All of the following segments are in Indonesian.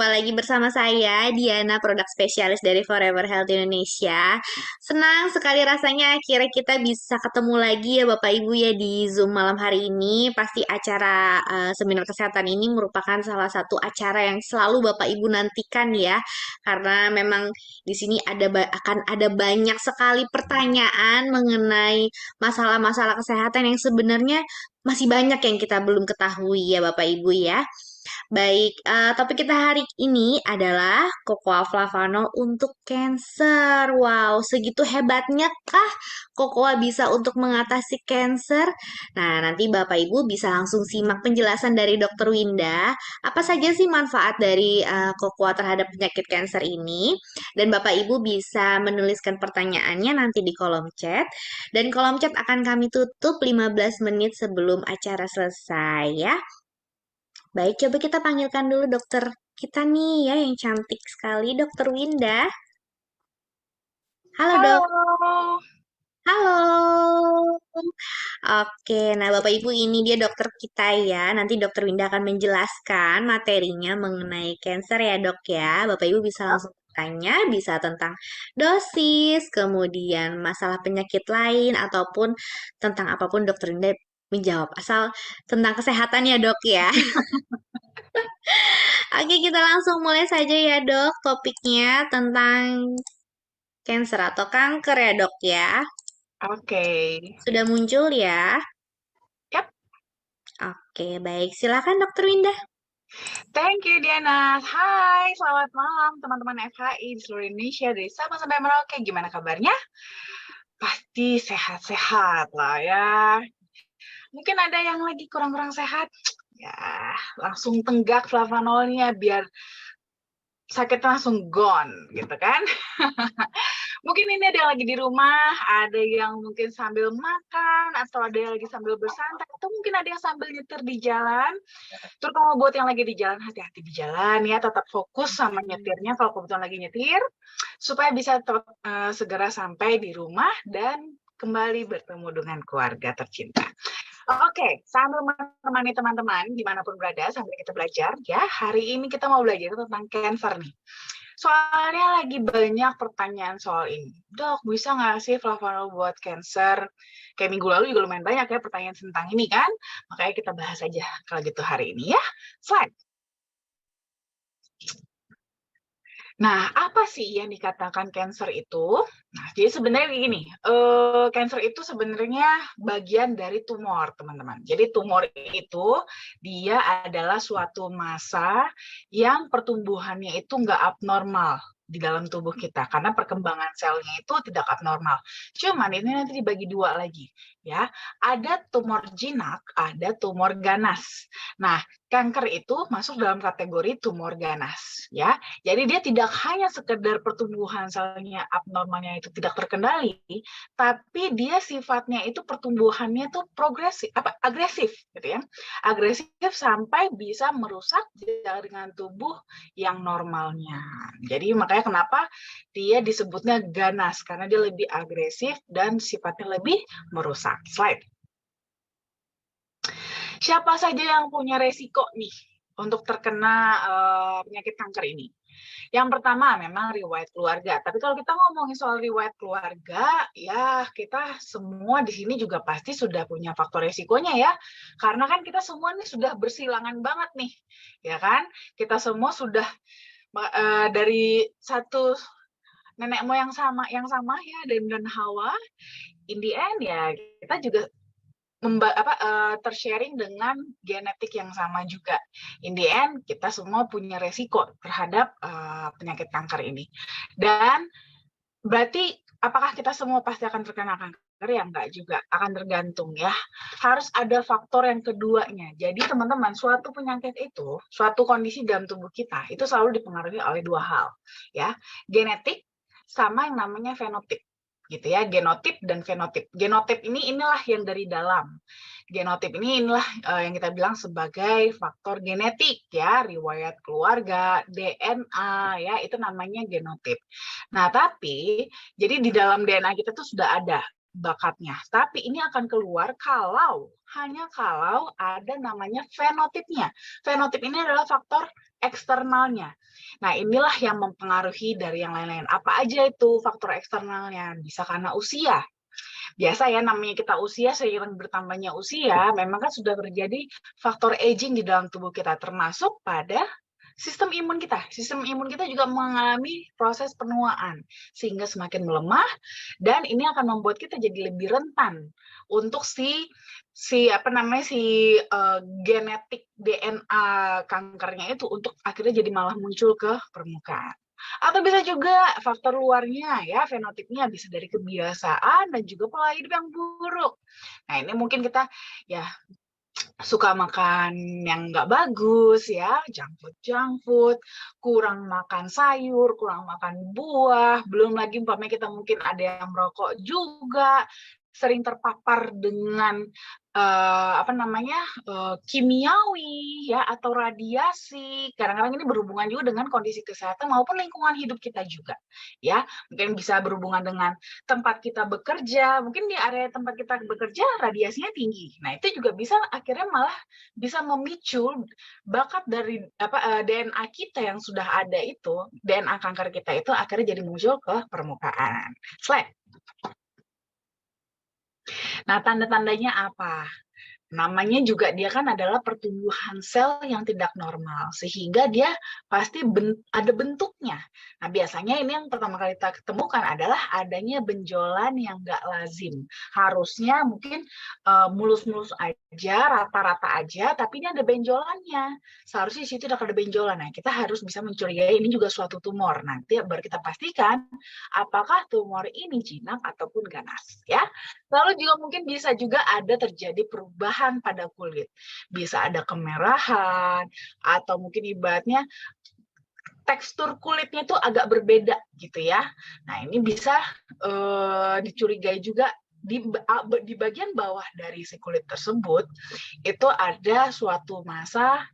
jumpa lagi bersama saya, Diana, produk spesialis dari Forever Health Indonesia. Senang sekali rasanya akhirnya kita bisa ketemu lagi ya Bapak Ibu ya di Zoom malam hari ini. Pasti acara seminar kesehatan ini merupakan salah satu acara yang selalu Bapak Ibu nantikan ya. Karena memang di sini akan ada banyak sekali pertanyaan mengenai masalah-masalah kesehatan yang sebenarnya masih banyak yang kita belum ketahui ya Bapak Ibu ya. Baik, topik kita hari ini adalah Cocoa Flavanol untuk cancer. Wow, segitu hebatnya kah Cocoa bisa untuk mengatasi cancer? Nah, nanti Bapak Ibu bisa langsung simak penjelasan dari Dokter Winda. Apa saja sih manfaat dari Cocoa terhadap penyakit cancer ini? Dan Bapak Ibu bisa menuliskan pertanyaannya nanti di kolom chat. Dan kolom chat akan kami tutup 15 menit sebelum acara selesai ya. Baik, coba kita panggilkan dulu dokter kita nih ya yang cantik sekali, Dokter Winda. Halo dok. Halo. Halo. Oke, nah Bapak Ibu ini dia dokter kita ya. Nanti Dokter Winda akan menjelaskan materinya mengenai cancer ya dok ya. Bapak Ibu bisa langsung tanya, bisa tentang dosis, kemudian masalah penyakit lain, ataupun tentang apapun Dokter Winda menjawab. Asal tentang kesehatan ya dok ya. Oke, kita langsung mulai saja ya, Dok. Topiknya tentang cancer atau kanker ya, Dok ya. Oke. Sudah muncul ya? Yap. Oke, baik. Silakan, Dokter Winda. Thank you, Diana. Hai, selamat malam teman-teman FHI di seluruh Indonesia dari Sabang sampai Merauke. Gimana kabarnya? Pasti sehat-sehat lah ya. Mungkin ada yang lagi kurang-kurang sehat. Ya, langsung tenggak flavanolnya biar sakitnya langsung gone, gitu kan? Mungkin ini ada yang lagi di rumah, ada yang mungkin sambil makan, atau ada yang lagi sambil bersantai, atau mungkin ada yang sambil nyetir di jalan. Terutama buat yang lagi di jalan, hati-hati di jalan ya, tetap fokus sama nyetirnya kalau kebetulan lagi nyetir, supaya bisa segera sampai di rumah dan kembali bertemu dengan keluarga tercinta. Oke, sambil menemani teman-teman dimanapun berada sambil kita belajar ya. Hari ini kita mau belajar tentang cancer nih. Soalnya lagi banyak pertanyaan soal ini. Dok, bisa nggak sih flavanol buat cancer? Kayak minggu lalu juga lumayan banyak ya pertanyaan tentang ini kan. Makanya kita bahas aja kalau gitu hari ini ya. Slide. Nah, apa sih yang dikatakan cancer itu? Nah, jadi sebenarnya gini, cancer itu sebenarnya bagian dari tumor, teman-teman. Jadi tumor itu dia adalah suatu massa yang pertumbuhannya itu nggak abnormal di dalam tubuh kita karena perkembangan selnya itu tidak abnormal. Cuman ini nanti dibagi dua lagi, ya. Ada tumor jinak, ada tumor ganas. Nah, kanker itu masuk dalam kategori tumor ganas, ya. Jadi dia tidak hanya sekedar pertumbuhan selnya abnormalnya itu tidak terkendali, tapi dia sifatnya itu pertumbuhannya tuh progresif, agresif, gitu ya, agresif sampai bisa merusak jaringan tubuh yang normalnya. Jadi makanya kenapa dia disebutnya ganas karena dia lebih agresif dan sifatnya lebih merusak. Slide. Siapa saja yang punya resiko nih untuk terkena penyakit kanker ini? Yang pertama memang riwayat keluarga. Tapi kalau kita ngomongin soal riwayat keluarga, ya kita semua di sini juga pasti sudah punya faktor resikonya ya. Karena kan kita semua nih sudah bersilangan banget nih, ya kan? Kita semua sudah dari satu nenek moyang yang sama ya, Adam dan Hawa. In the end ya kita juga tersharing dengan genetik yang sama juga. In the end, kita semua punya resiko terhadap penyakit kanker ini. Dan berarti apakah kita semua pasti akan terkena kanker? Ya enggak juga, akan tergantung ya. Harus ada faktor yang keduanya. Jadi teman-teman, suatu penyakit itu, suatu kondisi dalam tubuh kita, itu selalu dipengaruhi oleh dua hal. Ya, genetik sama yang namanya fenotip gitu ya, genotip dan fenotip. Genotip inilah yang dari dalam. Genotip inilah yang kita bilang sebagai faktor genetik ya, riwayat keluarga, DNA ya, itu namanya genotip. Nah, tapi jadi di dalam DNA kita tuh sudah ada bakatnya. Tapi ini akan keluar hanya kalau ada namanya fenotipnya. Fenotip ini adalah faktor eksternalnya. Nah, inilah yang mempengaruhi dari yang lain-lain. Apa aja itu faktor eksternalnya? Bisa karena usia. Biasa ya, namanya kita usia, seiring bertambahnya usia, memang kan sudah terjadi faktor aging di dalam tubuh kita, termasuk pada sistem imun kita. Sistem imun kita juga mengalami proses penuaan, sehingga semakin melemah, dan ini akan membuat kita jadi lebih rentan untuk genetik DNA kankernya itu untuk akhirnya jadi malah muncul ke permukaan. Atau bisa juga faktor luarnya ya, fenotipnya bisa dari kebiasaan dan juga pola hidup yang buruk. Nah, ini mungkin kita ya suka makan yang nggak bagus ya, junk food, kurang makan sayur, kurang makan buah, belum lagi umpamanya kita mungkin ada yang merokok juga, sering terpapar dengan kimiawi ya atau radiasi. Kadang-kadang ini berhubungan juga dengan kondisi kesehatan maupun lingkungan hidup kita juga ya. Mungkin bisa berhubungan dengan tempat kita bekerja, mungkin di area tempat kita bekerja radiasinya tinggi. Nah, itu juga bisa akhirnya malah bisa memicu bakat dari DNA kita yang sudah ada itu, DNA kanker kita itu akhirnya jadi muncul ke permukaan. Slide. Nah, tanda-tandanya apa? Namanya juga dia kan adalah pertumbuhan sel yang tidak normal, sehingga dia pasti ada bentuknya. Nah, biasanya ini yang pertama kali kita ketemukan adalah adanya benjolan yang nggak lazim. Harusnya mungkin mulus-mulus aja, rata-rata aja, tapi ini ada benjolannya. Seharusnya di situ ada benjolan. Nah, kita harus bisa mencurigai ini juga suatu tumor. Nanti baru kita pastikan apakah tumor ini jinak ataupun ganas, ya. Lalu juga mungkin bisa juga ada terjadi perubahan pada kulit. Bisa ada kemerahan, atau mungkin ibaratnya tekstur kulitnya itu agak berbeda gitu ya. Nah, ini bisa dicurigai juga di bagian bawah dari si kulit tersebut itu ada suatu massa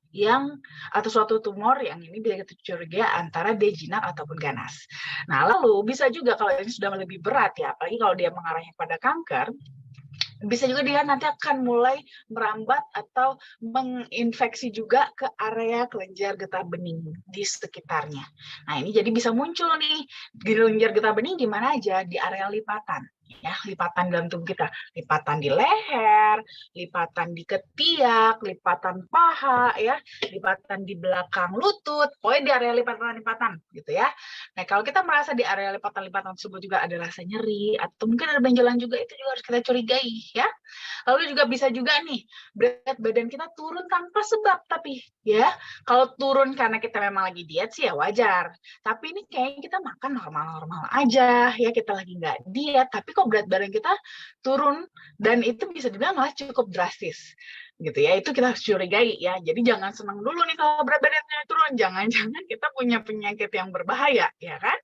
atau suatu tumor yang ini bisa kita curigai antara dia jinak ataupun ganas. Nah, lalu bisa juga kalau ini sudah lebih berat ya, apalagi kalau dia mengarahnya pada kanker, bisa juga dia nanti akan mulai merambat atau menginfeksi juga ke area kelenjar getah bening di sekitarnya. Nah, ini jadi bisa muncul nih di kelenjar getah bening di mana aja, di area lipatan. Ya, lipatan dalam tubuh kita, lipatan di leher, lipatan di ketiak, lipatan paha, ya, lipatan di belakang lutut, pokoknya di area lipatan-lipatan gitu ya. Nah, kalau kita merasa di area lipatan-lipatan tersebut juga ada rasa nyeri atau mungkin ada benjolan juga, itu juga harus kita curigai ya. Lalu juga bisa juga nih berat badan kita turun tanpa sebab, tapi ya kalau turun karena kita memang lagi diet sih ya wajar. Tapi ini kayaknya kita makan normal-normal aja ya, kita lagi nggak diet, tapi kok berat badan kita turun dan itu bisa dibilang malah cukup drastis gitu ya. Itu kita harus curigai ya. Jadi jangan senang dulu nih kalau berat badannya turun, jangan-jangan kita punya penyakit yang berbahaya ya kan.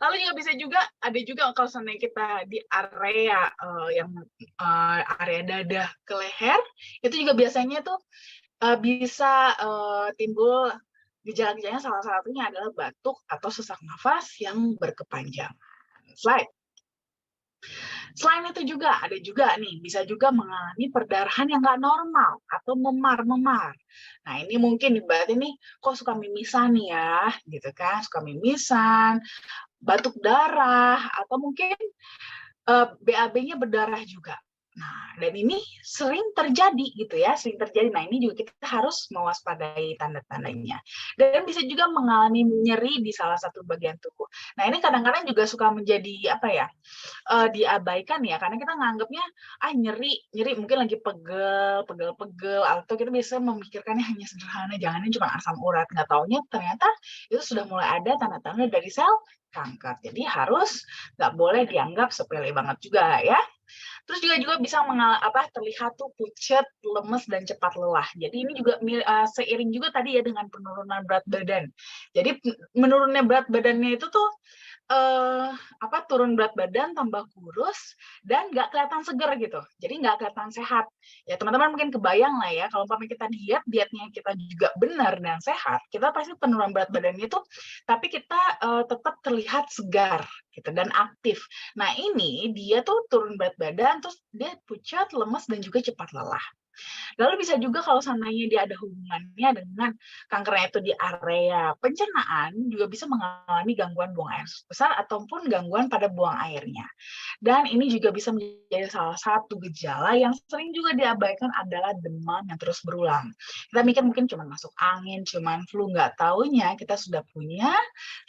Lalu juga bisa juga ada juga kalau seandainya kita di area area dada ke leher, itu juga biasanya tuh bisa timbul gejala-gejalanya, salah satunya adalah batuk atau sesak nafas yang berkepanjangan. Slide. Selain itu juga ada juga nih, bisa juga mengalami perdarahan yang nggak normal atau memar-memar. Nah, ini mungkin berarti nih kok suka mimisan nih ya, gitu kan, suka mimisan, batuk darah, atau mungkin BAB-nya berdarah juga. Nah, dan ini sering terjadi gitu ya, sering terjadi. Nah, ini juga kita harus mewaspadai tanda-tandanya. Dan bisa juga mengalami nyeri di salah satu bagian tubuh. Nah, ini kadang-kadang juga suka menjadi diabaikan ya, karena kita nganggapnya nyeri mungkin lagi pegel, atau kita biasanya memikirkannya hanya sederhana, jangan cuma asam urat. Nggak taunya ternyata itu sudah mulai ada tanda-tanda dari sel kanker. Jadi nggak boleh dianggap sepele banget juga ya. Terus juga bisa terlihat tuh pucat, lemes, dan cepat lelah. Jadi ini juga seiring juga tadi ya dengan penurunan berat badan. Jadi menurunnya berat badannya itu tuh turun berat badan, tambah kurus, dan nggak kelihatan seger gitu. Jadi nggak kelihatan sehat. Ya teman-teman mungkin kebayang lah ya, kalau umpamanya kita dietnya kita juga benar dan sehat, kita pasti penurunan berat badannya itu, tapi kita tetap terlihat segar gitu dan aktif. Nah ini dia tuh turun berat badan, terus dia pucat, lemes, dan juga cepat lelah. Lalu bisa juga kalau seandainya dia ada hubungannya dengan kankernya itu di area pencernaan, juga bisa mengalami gangguan buang air besar ataupun gangguan pada buang airnya. Dan ini juga bisa menjadi salah satu gejala yang sering juga diabaikan adalah demam yang terus berulang. Kita mikir mungkin cuma masuk angin, cuma flu, nggak taunya kita sudah punya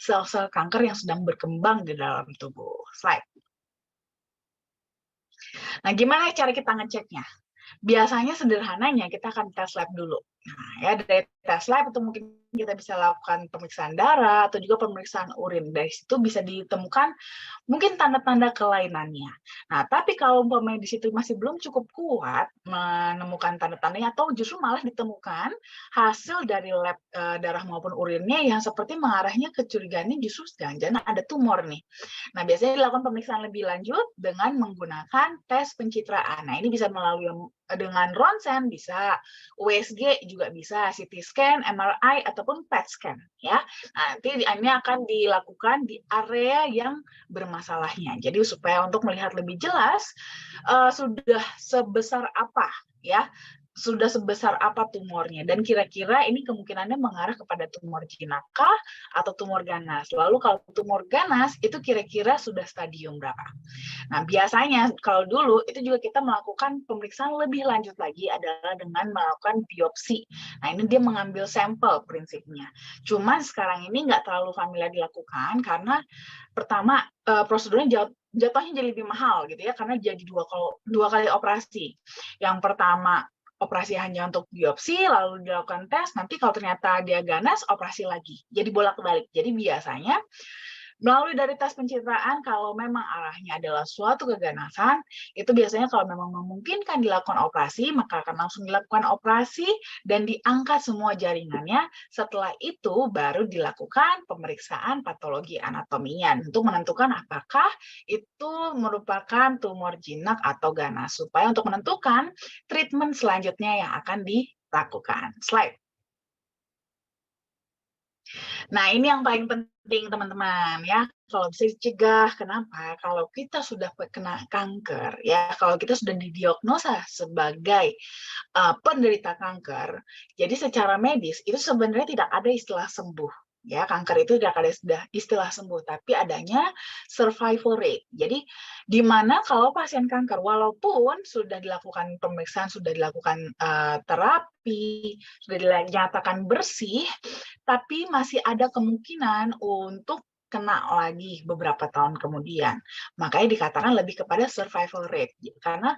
sel-sel kanker yang sedang berkembang di dalam tubuh. Slide. Nah, gimana cara kita ngeceknya? Biasanya sederhananya kita akan tes lab dulu. Nah, ya dari tes lab itu mungkin kita bisa lakukan pemeriksaan darah atau juga pemeriksaan urin. Dari situ bisa ditemukan mungkin tanda-tanda kelainannya. Nah, tapi kalau umpamanya di situ masih belum cukup kuat menemukan tanda-tandanya atau justru malah ditemukan hasil dari lab darah maupun urinnya yang seperti mengarahnya kecurigaannya justru jangan-jangan ada tumor nih. Nah, biasanya dilakukan pemeriksaan lebih lanjut dengan menggunakan tes pencitraan. Nah, ini bisa melalui dengan ronsen, bisa USG juga bisa, CT scan, MRI, ataupun PET scan. Ya, nanti ini akan dilakukan di area yang bermasalahnya. Jadi supaya untuk melihat lebih jelas sudah sebesar apa ya sudah sebesar apa tumornya dan kira-kira ini kemungkinannya mengarah kepada tumor jinak kah atau tumor ganas. Lalu kalau tumor ganas itu kira-kira sudah stadium berapa? Nah, biasanya kalau dulu itu juga kita melakukan pemeriksaan lebih lanjut lagi adalah dengan melakukan biopsi. Nah, ini dia mengambil sampel prinsipnya. Cuman sekarang ini nggak terlalu familiar dilakukan karena pertama prosedurnya jatuhnya jadi lebih mahal gitu ya karena jadi dua kali operasi. Yang pertama operasi hanya untuk biopsi, lalu dilakukan tes, nanti kalau ternyata dia ganas, operasi lagi. Jadi bolak-balik. Jadi biasanya melalui dari tes pencitraan, kalau memang arahnya adalah suatu keganasan, itu biasanya kalau memang memungkinkan dilakukan operasi, maka akan langsung dilakukan operasi dan diangkat semua jaringannya. Setelah itu baru dilakukan pemeriksaan patologi anatominya untuk menentukan apakah itu merupakan tumor jinak atau ganas. Supaya untuk menentukan treatment selanjutnya yang akan dilakukan. Slide. Nah, ini yang paling penting teman-teman ya. Kalau bisa dicegah, kenapa? Kalau kita sudah kena kanker, ya, kalau kita sudah didiagnosa sebagai penderita kanker, jadi secara medis itu sebenarnya tidak ada istilah sembuh. Ya, kanker itu tidak ada istilah sembuh, tapi adanya survival rate. Jadi, di mana kalau pasien kanker, walaupun sudah dilakukan pemeriksaan, sudah dilakukan terapi, sudah dinyatakan bersih, tapi masih ada kemungkinan untuk kena lagi beberapa tahun kemudian. Makanya dikatakan lebih kepada survival rate. Karena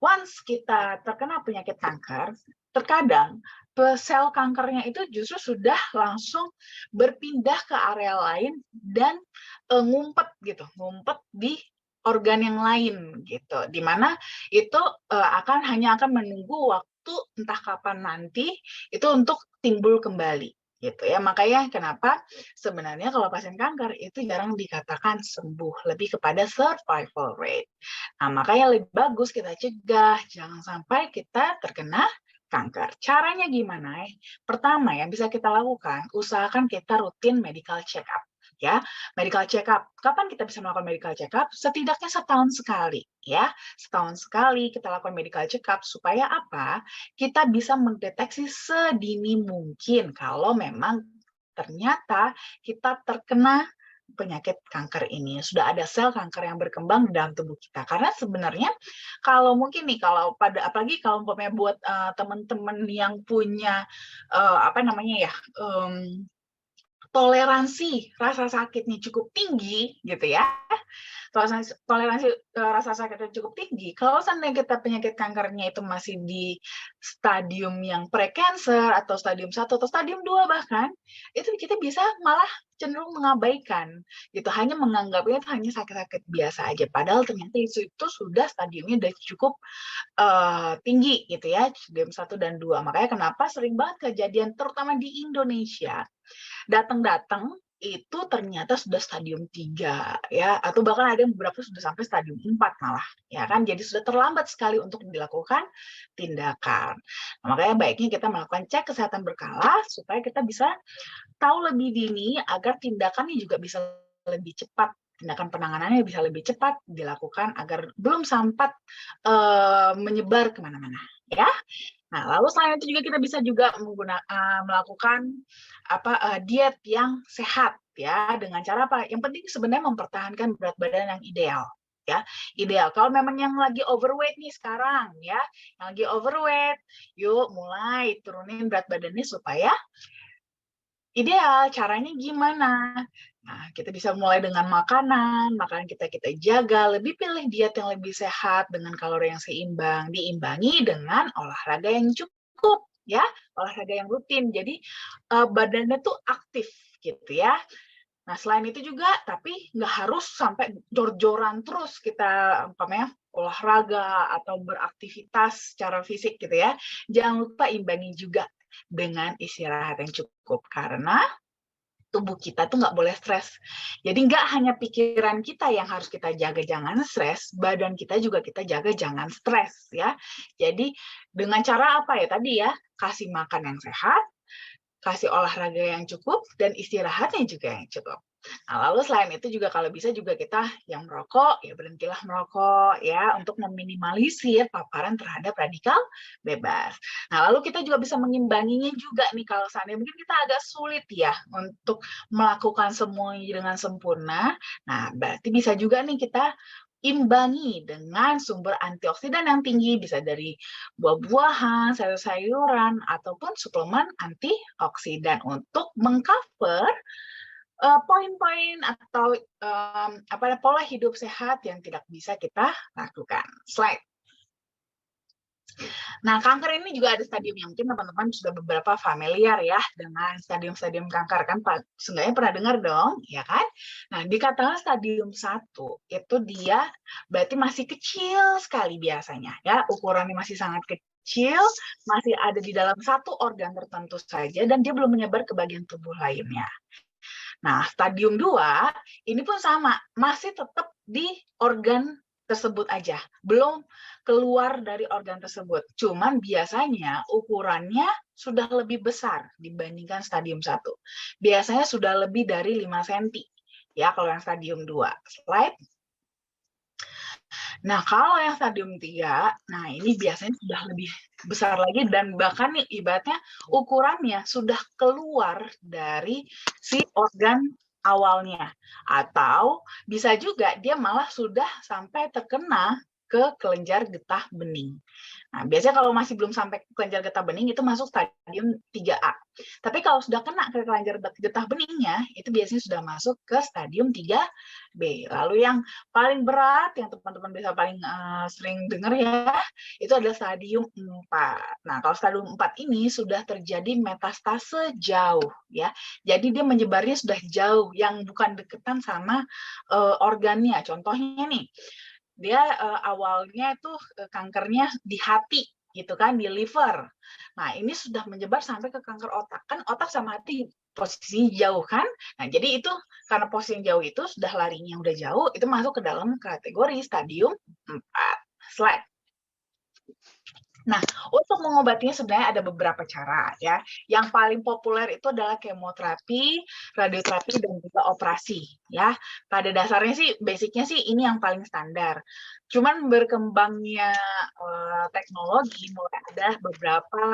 once kita terkena penyakit kanker, terkadang sel kankernya itu justru sudah langsung berpindah ke area lain dan ngumpet gitu, ngumpet di organ yang lain gitu. Di mana itu hanya akan menunggu waktu entah kapan nanti itu untuk timbul kembali gitu ya. Makanya kenapa sebenarnya kalau pasien kanker itu jarang dikatakan sembuh, lebih kepada survival rate. Nah, makanya lebih bagus kita cegah, jangan sampai kita terkena kanker. Caranya gimana? Pertama yang bisa kita lakukan, usahakan kita rutin medical check up. Ya, medical check up. Kapan kita bisa melakukan medical check up? Setidaknya setahun sekali. Ya, setahun sekali kita lakukan medical check up supaya apa? Kita bisa mendeteksi sedini mungkin kalau memang ternyata kita terkena penyakit kanker ini. Sudah ada sel kanker yang berkembang di dalam tubuh kita. Karena sebenarnya kalau mungkin nih, apalagi kalau umpamanya buat teman-teman yang punya toleransi rasa sakitnya cukup tinggi gitu ya. Toleransi rasa sakitnya cukup tinggi. Kalau seandainya kita penyakit kankernya itu masih di stadium yang pre-cancer atau stadium 1 atau stadium 2 bahkan, itu kita bisa malah cenderung mengabaikan gitu, hanya menganggapnya itu hanya sakit-sakit biasa aja. Padahal ternyata itu sudah stadiumnya udah cukup tinggi gitu ya, stadium 1 dan 2. Makanya kenapa sering banget kejadian terutama di Indonesia datang-datang itu ternyata sudah stadium 3 ya, atau bahkan ada yang beberapa sudah sampai stadium 4 malah, ya kan. Jadi sudah terlambat sekali untuk dilakukan tindakan. Nah, makanya baiknya kita melakukan cek kesehatan berkala supaya kita bisa tahu lebih dini agar tindakannya juga bisa lebih cepat, tindakan penanganannya bisa lebih cepat dilakukan agar belum sampai menyebar kemana-mana, ya. Nah, lalu selain itu juga kita bisa juga melakukan diet yang sehat ya, dengan cara apa? Yang penting sebenarnya mempertahankan berat badan yang ideal ya. Ideal. Kalau memang yang lagi overweight nih sekarang ya, yang lagi overweight, yuk mulai turunin berat badannya supaya ideal. Caranya gimana? Nah, kita bisa mulai dengan makanan kita jaga, lebih pilih diet yang lebih sehat dengan kalori yang seimbang, diimbangi dengan olahraga yang cukup, ya, olahraga yang rutin. Jadi badannya tuh aktif gitu ya. Nah, selain itu juga, tapi nggak harus sampai jor-joran terus kita olahraga atau beraktivitas secara fisik gitu ya. Jangan lupa imbangi juga dengan istirahat yang cukup karena tubuh kita tuh nggak boleh stres. Jadi nggak hanya pikiran kita yang harus kita jaga jangan stres, badan kita juga kita jaga jangan stres ya. Jadi dengan cara apa ya tadi ya, kasih makan yang sehat, kasih olahraga yang cukup, dan istirahatnya juga yang cukup. Nah, lalu selain itu juga kalau bisa juga kita yang merokok, ya berhentilah merokok ya untuk meminimalisir paparan terhadap radikal bebas. Nah, lalu kita juga bisa mengimbanginya juga nih kalau seandainya mungkin kita agak sulit ya untuk melakukan semuanya dengan sempurna. Nah, berarti bisa juga nih kita imbangi dengan sumber antioksidan yang tinggi, bisa dari buah-buahan, sayur-sayuran, ataupun suplemen antioksidan untuk mengcover poin-poin atau pola hidup sehat yang tidak bisa kita lakukan. Slide. Nah, kanker ini juga ada stadium yang mungkin teman-teman sudah beberapa familiar ya dengan stadium-stadium kanker kan, seenggaknya pernah dengar dong, ya kan? Nah, dikatakan stadium 1 itu dia berarti masih kecil sekali biasanya ya, ukurannya masih sangat kecil, masih ada di dalam satu organ tertentu saja dan dia belum menyebar ke bagian tubuh lainnya. Nah, stadium 2 ini pun sama, masih tetap di organ tersebut aja, belum keluar dari organ tersebut. Cuman biasanya ukurannya sudah lebih besar dibandingkan stadium 1. Biasanya sudah lebih dari 5 cm. Ya, kalau yang stadium 2. Slide. Nah, kalau yang stadium 3, nah ini biasanya sudah lebih besar lagi dan bahkan nih ibaratnya ukurannya sudah keluar dari si organ awalnya. Atau bisa juga dia malah sudah sampai terkena ke kelenjar getah bening. Nah, biasanya kalau masih belum sampai ke kelenjar getah bening itu masuk stadium 3A. Tapi kalau sudah kena ke kelenjar getah beningnya, itu biasanya sudah masuk ke stadium 3B. Lalu yang paling berat, yang teman-teman bisa paling sering dengar ya, itu adalah stadium 4. Nah, kalau stadium 4 ini sudah terjadi metastase jauh, ya. Jadi dia menyebarnya sudah jauh, yang bukan deketan sama organnya. Contohnya nih, dia awalnya itu kankernya di hati, gitu kan, di liver. Nah, ini sudah menyebar sampai ke kanker otak. Kan otak sama hati posisinya jauh kan? Nah, jadi itu karena posisi yang jauh itu sudah larinya udah jauh, itu masuk ke dalam kategori stadium 4. Slide. Nah, untuk mengobatinya sebenarnya ada beberapa cara ya. Yang paling populer itu adalah kemoterapi, radioterapi, dan juga operasi ya. Pada dasarnya sih, basicnya sih ini yang paling standar. Cuman berkembangnya teknologi mulai ada beberapa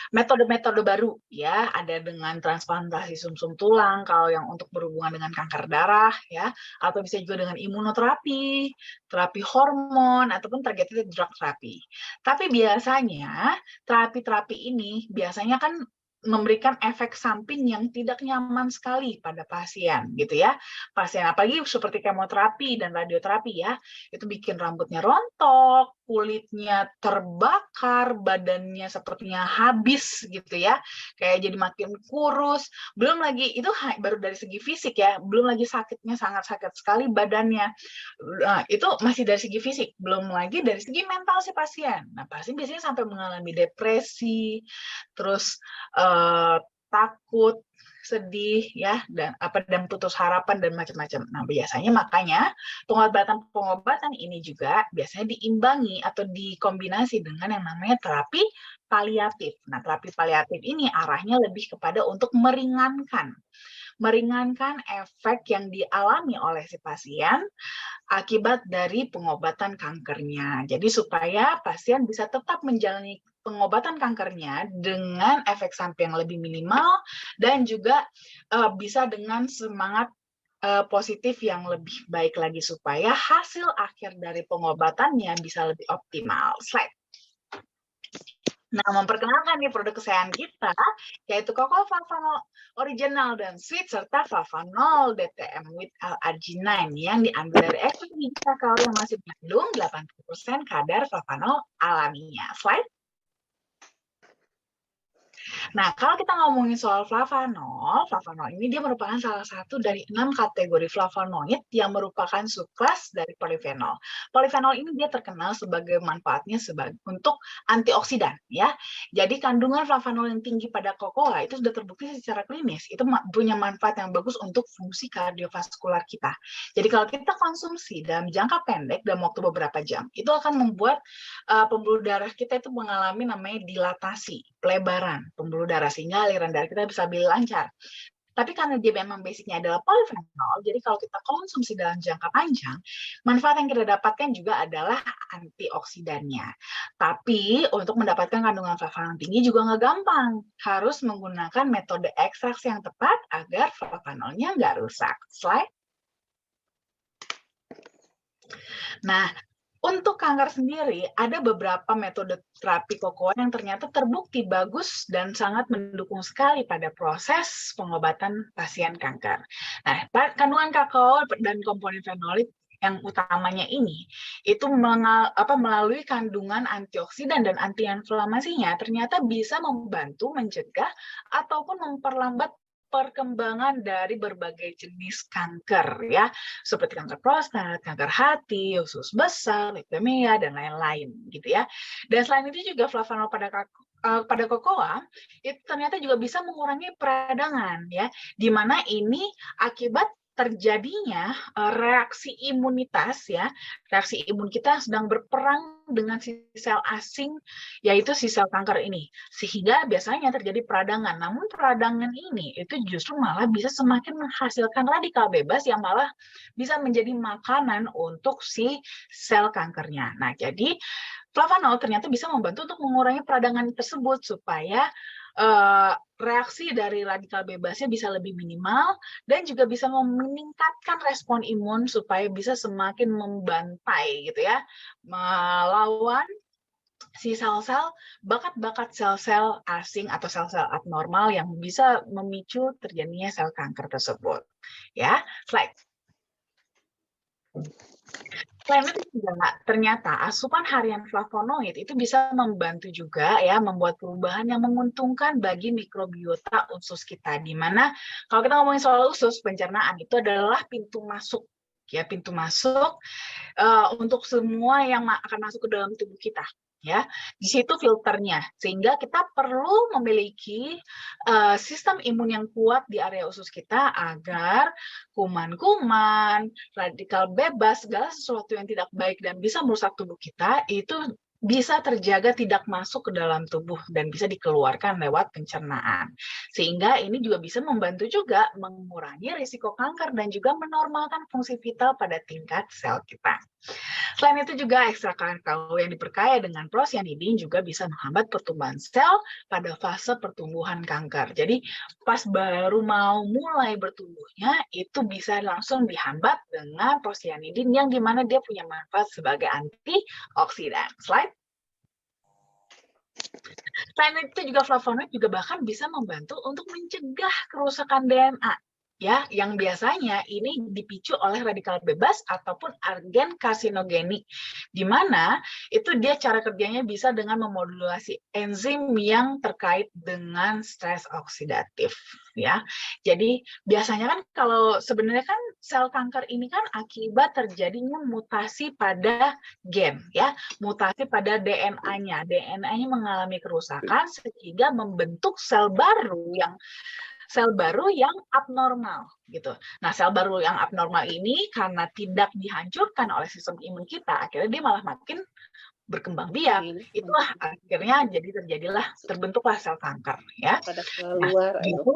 metode-metode baru ya, ada dengan transplantasi sumsum tulang kalau yang untuk berhubungan dengan kanker darah ya, atau bisa juga dengan imunoterapi, terapi hormon ataupun targeted drug therapy. Tapi biasanya terapi-terapi ini biasanya kan memberikan efek samping yang tidak nyaman sekali pada pasien gitu ya. Pasien apalagi seperti kemoterapi dan radioterapi ya, itu bikin rambutnya rontok, kulitnya terbakar, badannya sepertinya habis gitu ya. Kayak jadi makin kurus. Belum lagi itu baru dari segi fisik ya, belum lagi sakitnya sangat sakit sekali badannya. Nah, itu masih dari segi fisik, belum lagi dari segi mental si pasien. Nah, pasien biasanya sampai mengalami depresi, terus takut, sedih ya dan putus harapan dan macam-macam. Nah, biasanya makanya pengobatan ini juga biasanya diimbangi atau dikombinasi dengan yang namanya terapi paliatif. Nah, terapi paliatif ini arahnya lebih kepada untuk meringankan efek yang dialami oleh si pasien akibat dari pengobatan kankernya. Jadi supaya pasien bisa tetap menjalani pengobatan kankernya dengan efek samping yang lebih minimal dan juga bisa dengan semangat positif yang lebih baik lagi supaya hasil akhir dari pengobatannya bisa lebih optimal. Slide. Nah, memperkenalkan nih produk kesayangan kita, yaitu Koko Flavanol Original dan Sweet, serta Flavanol DTM with L-arginine yang diambil dari ekstrak biji kakao yang masih mengandung 80% kadar flavanol alaminya. Slide. Nah, kalau kita ngomongin soal flavanol ini dia merupakan salah satu dari 6 kategori flavonoid yang merupakan subkelas dari polifenol. Polifenol ini dia terkenal sebagai manfaatnya untuk antioksidan, ya. Jadi kandungan flavanol yang tinggi pada kokoa itu sudah terbukti secara klinis, itu punya manfaat yang bagus untuk fungsi kardiovaskular kita. Jadi kalau kita konsumsi dalam jangka pendek, dalam waktu beberapa jam, itu akan membuat pembuluh darah kita itu mengalami namanya dilatasi, pelebaran pembuluh darah sehingga aliran darah kita bisa lebih lancar. Tapi karena dia memang basicnya adalah polifenol, jadi kalau kita konsumsi dalam jangka panjang, manfaat yang kita dapatkan juga adalah antioksidannya. Tapi untuk mendapatkan kandungan flavanol tinggi juga nggak gampang. Harus menggunakan metode ekstraksi yang tepat agar flavanolnya nggak rusak. Slide. Nah, untuk kanker sendiri, ada beberapa metode terapi kokoa yang ternyata terbukti bagus dan sangat mendukung sekali pada proses pengobatan pasien kanker. Nah, kandungan kakao dan komponen fenolit yang utamanya ini, itu melalui kandungan antioksidan dan antiinflamasinya, ternyata bisa membantu mencegah ataupun memperlambat perkembangan dari berbagai jenis kanker ya, seperti kanker prostat, kanker hati, usus besar, leukemia dan lain-lain gitu ya. Dan selain itu juga flavanol pada kokoa itu ternyata juga bisa mengurangi peradangan ya, di mana ini akibat terjadinya reaksi imunitas ya, reaksi imun kita sedang berperang dengan si sel asing, yaitu si sel kanker ini, sehingga biasanya terjadi peradangan. Namun peradangan ini itu justru malah bisa semakin menghasilkan radikal bebas yang malah bisa menjadi makanan untuk si sel kankernya. Nah, jadi flavanol ternyata bisa membantu untuk mengurangi peradangan tersebut supaya reaksi dari radikal bebasnya bisa lebih minimal dan juga bisa meningkatkan respon imun supaya bisa semakin membantai gitu ya, melawan si sel-sel bakat-bakat sel-sel asing atau sel-sel abnormal yang bisa memicu terjadinya sel kanker tersebut. Ya, slide. Selain itu juga ternyata asupan harian flavonoid itu bisa membantu juga ya membuat perubahan yang menguntungkan bagi mikrobiota usus kita. Di mana kalau kita ngomongin soal usus, pencernaan itu adalah pintu masuk ya, pintu masuk untuk semua yang akan masuk ke dalam tubuh kita. Ya, di situ filternya, sehingga kita perlu memiliki sistem imun yang kuat di area usus kita agar kuman-kuman, radikal bebas, segala sesuatu yang tidak baik dan bisa merusak tubuh kita itu bisa terjaga tidak masuk ke dalam tubuh dan bisa dikeluarkan lewat pencernaan. Sehingga ini juga bisa membantu juga mengurangi risiko kanker dan juga menormalkan fungsi vital pada tingkat sel kita. Selain itu juga ekstrak kakao yang diperkaya dengan prosianidin juga bisa menghambat pertumbuhan sel pada fase pertumbuhan kanker. Jadi pas baru mau mulai bertumbuhnya itu bisa langsung dihambat dengan prosianidin yang dimana dia punya manfaat sebagai antioksidan. Slide. Selain itu juga flavonoid juga bahkan bisa membantu untuk mencegah kerusakan DNA. Ya, yang biasanya ini dipicu oleh radikal bebas ataupun agen karsinogenik, di mana itu dia cara kerjanya bisa dengan memodulasi enzim yang terkait dengan stres oksidatif. Ya, jadi biasanya kan kalau sebenarnya kan sel kanker ini kan akibat terjadinya mutasi pada gen, ya, mutasi pada DNA-nya. DNA-nya mengalami kerusakan sehingga membentuk sel baru yang sel baru yang abnormal gitu. Nah, sel baru yang abnormal ini karena tidak dihancurkan oleh sistem imun kita, akhirnya dia malah makin berkembang biak. Itulah akhirnya terbentuklah sel kanker ya. Pada Nah, keluar, itu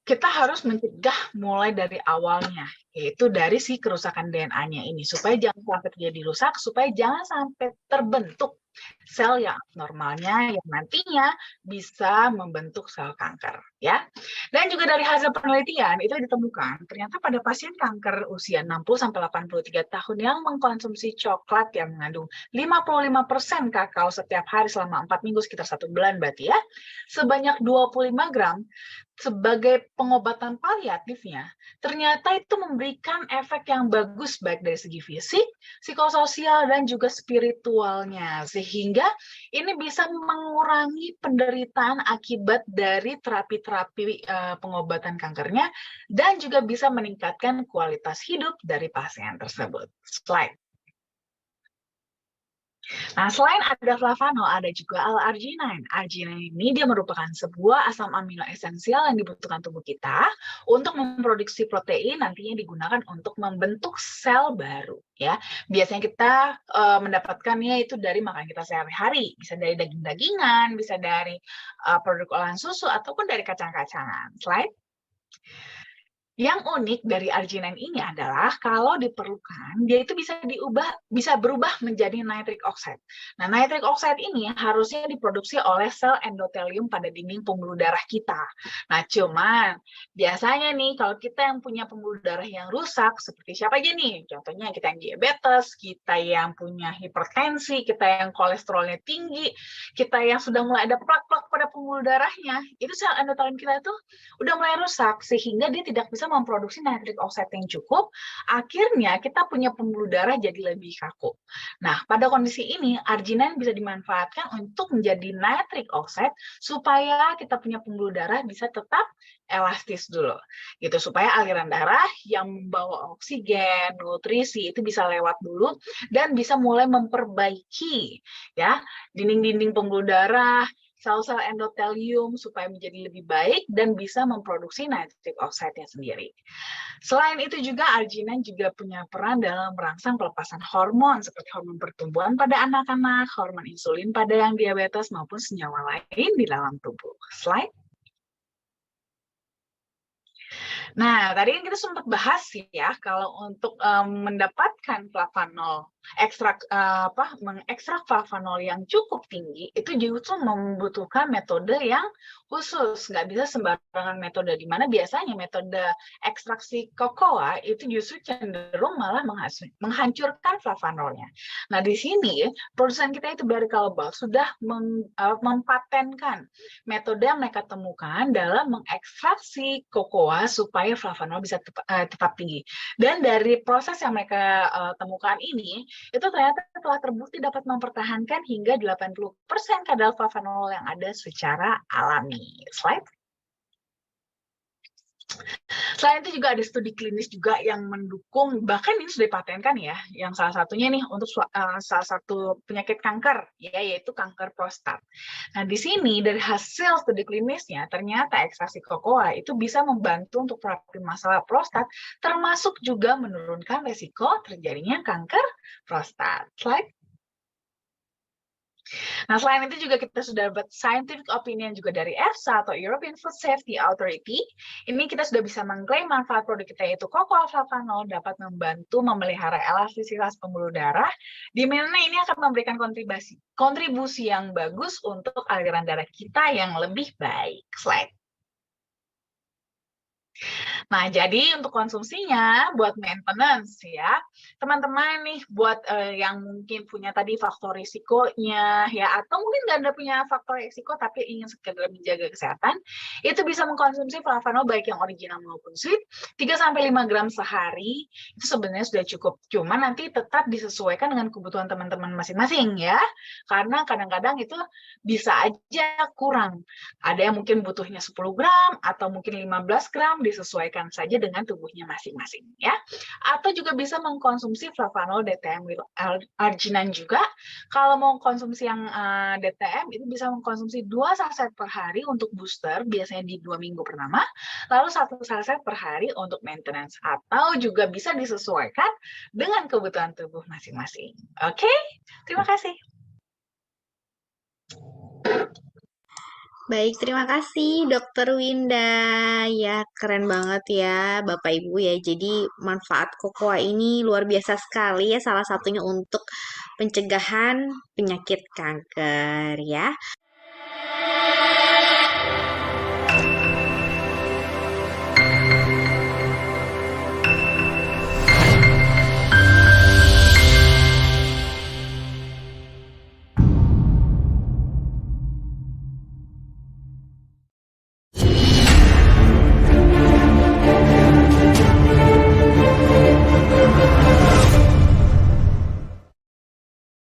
kita harus mencegah mulai dari awalnya, yaitu dari si kerusakan DNA-nya ini, supaya jangan sampai terjadi rusak, supaya jangan sampai terbentuk sel yang abnormalnya yang nantinya bisa membentuk sel kanker, ya. Dan juga dari hasil penelitian itu ditemukan ternyata pada pasien kanker usia 60-83 tahun yang mengkonsumsi coklat yang mengandung 55% kakao setiap hari selama 4 minggu, sekitar 1 bulan berarti ya, sebanyak 25 gram sebagai pengobatan paliatifnya, ternyata itu memberikan efek yang bagus baik dari segi fisik, psikososial, dan juga spiritualnya. Sehingga ini bisa mengurangi penderitaan akibat dari terapi-terapi pengobatan kankernya dan juga bisa meningkatkan kualitas hidup dari pasien tersebut. Slide. Nah, selain ada flavanol, ada juga L-arginine. Arginine ini dia merupakan sebuah asam amino esensial yang dibutuhkan tubuh kita untuk memproduksi protein, nantinya digunakan untuk membentuk sel baru. Ya, biasanya kita mendapatkannya itu dari makanan kita sehari-hari, bisa dari daging-dagingan, bisa dari produk olahan susu, ataupun dari kacang-kacangan. Slide. Yang unik dari arginine ini adalah kalau diperlukan, dia itu bisa berubah menjadi nitric oxide. Nah, nitric oxide ini harusnya diproduksi oleh sel endotelium pada dinding pembuluh darah kita. Nah, cuman biasanya nih kalau kita yang punya pembuluh darah yang rusak, seperti siapa aja nih? Contohnya kita yang diabetes, kita yang punya hipertensi, kita yang kolesterolnya tinggi, kita yang sudah mulai ada plak-plak pada pembuluh darahnya, itu sel endotelium kita itu udah mulai rusak, sehingga dia tidak bisa memproduksi nitric oxide yang cukup, akhirnya kita punya pembuluh darah jadi lebih kaku. Nah, pada kondisi ini, arginine bisa dimanfaatkan untuk menjadi nitric oxide supaya kita punya pembuluh darah bisa tetap elastis dulu, gitu, supaya aliran darah yang membawa oksigen, nutrisi itu bisa lewat dulu dan bisa mulai memperbaiki ya dinding-dinding pembuluh darah, sel-sel endotelium supaya menjadi lebih baik dan bisa memproduksi nitric oxide-nya sendiri. Selain itu juga arginine juga punya peran dalam merangsang pelepasan hormon seperti hormon pertumbuhan pada anak-anak, hormon insulin pada yang diabetes maupun senyawa lain di dalam tubuh. Slide. Nah, tadi kan kita sempat bahas ya, kalau untuk mendapatkan flavanol, mengekstrak flavanol yang cukup tinggi, itu justru membutuhkan metode yang khusus, nggak bisa sembarangan metode, di mana biasanya metode ekstraksi kokoa itu justru cenderung malah menghancurkan flavanolnya. Nah, di sini produsen kita itu Barry Callebaut sudah mempatenkan metode yang mereka temukan dalam mengekstraksi kokoa supaya flavanol bisa tetap tinggi. Dan dari proses yang mereka temukan ini, itu ternyata telah terbukti dapat mempertahankan hingga 80% kadar flavanol yang ada secara alami. Slide. Selain itu juga ada studi klinis juga yang mendukung, bahkan ini sudah dipatenkan ya, yang salah satunya nih untuk salah satu penyakit kanker, ya, yaitu kanker prostat. Nah, di sini dari hasil studi klinisnya, ternyata ekstraksi kokoa itu bisa membantu untuk terapi masalah prostat, termasuk juga menurunkan resiko terjadinya kanker prostat. Slide. Nah, selain itu juga kita sudah dapat scientific opinion juga dari EFSA atau European Food Safety Authority. Ini kita sudah bisa mengklaim manfaat produk kita yaitu cocoa flavanol dapat membantu memelihara elastisitas pembuluh darah, di mana ini akan memberikan kontribusi yang bagus untuk aliran darah kita yang lebih baik. Slide. Nah, jadi untuk konsumsinya buat maintenance ya, teman-teman nih buat yang mungkin punya tadi faktor risikonya ya, atau mungkin nggak ada punya faktor risiko tapi ingin sekedar menjaga kesehatan, itu bisa mengkonsumsi flavanol baik yang original maupun sweet 3-5 gram sehari, itu sebenarnya sudah cukup. Cuma nanti tetap disesuaikan dengan kebutuhan teman-teman masing-masing ya, karena kadang-kadang itu bisa aja kurang. Ada yang mungkin butuhnya 10 gram atau mungkin 15 gram disesuaikan saja dengan tubuhnya masing-masing ya. Atau juga bisa mengkonsumsi flavanol DTM arginan juga. Kalau mau konsumsi yang DTM itu bisa mengkonsumsi 2 saset per hari untuk booster, biasanya di 2 minggu pertama, lalu 1 saset per hari untuk maintenance, atau juga bisa disesuaikan dengan kebutuhan tubuh masing-masing. Oke, terima kasih. Baik, terima kasih Dokter Winda. Ya, keren banget ya Bapak Ibu ya. Jadi manfaat kokoa ini luar biasa sekali ya. Salah satunya untuk pencegahan penyakit kanker ya.